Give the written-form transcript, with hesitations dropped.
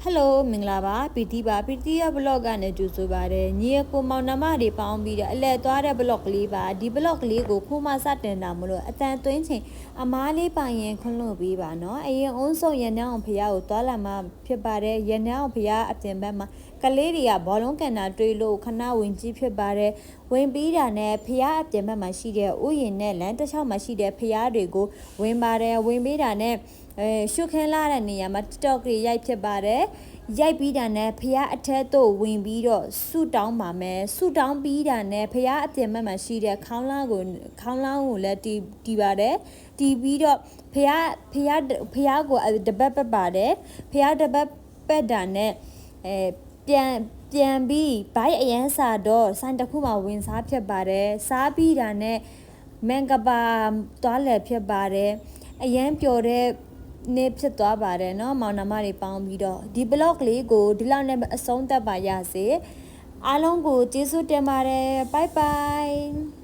Hello မင်္ဂလာပါပီတီရ blog ကနေကြိုဆိုပါတယ်ညီအကိုမောင်နှမတွေပေါင်းပြီးတော့အလဲသွားတဲ့ blog ကလေးပါဒီ blog ကလေးကိုခုမှစတင်တာမလို့အတန်သွင်းချိန်အမားလေးပိုင်ရင်ခွင့်လို့ပေးပါနော်အရင်အုံးဆုံးရန်အောင်ဖျားကိုသွားလာမှဖြစ်ပါတယ်ရန်အောင်ဖျားအပြင်ဘက်မှာကလေးတွေကဘောလုံးကန်တာတွေးလို့ခဏဝင်ကြည့်ဖြစ်ပါတယ်ဝင်ပြီးတာနဲ့ဖျားအပြင်ဘက်မှာရှိတဲ့ဥယျာဉ်နဲ့လမ်းတစ်လျှောက်မှာရှိတဲ့ဖျားတွေကိုဝင်ပါတယ်ဝင်ပြီးတာနဲ့ရှုခင်းလာတဲ့နေရာမှာ TikTok တွေရိုက်ဖြစ်ပါတယ်ရိုက်ပြီးတာနဲ့ဖះအထက်သို့ဝင်ပြီးတော့ဆူတောင်းပါမယ်ဆူတောင်းပြီးတာနဲ့ဖះအပြင်ဘက်မှာရှိတဲ့ခေါင်းလောင်းကိုလည်းတီးပါတယ်တီးပြီးတော့ဖះကိုတပတ်ပတ်ပါတယ်ဖះတပတ်ပတ်တာနဲ့ပြန်ပြီးဘိုက်အရန်စာတော့ဆိုင်တစ်ခုမှာဝင်စားဖြစ်ပါတယ်စားပြီးတာနဲ့မန်ကပါသွားလဲဖြစ်ပါတယ်အရန်ပျော်တဲ့နေဖြစ်သွားပါတယ်เนาะမောင်နှမတွေပေါင်းပြီးတော့ဒီ blog လေးကိုဒီလောက်နဲ့အဆုံးသတ်ပါရစေအားလုံးကိုကျေးဇူးတင်ပါတယ် bye bye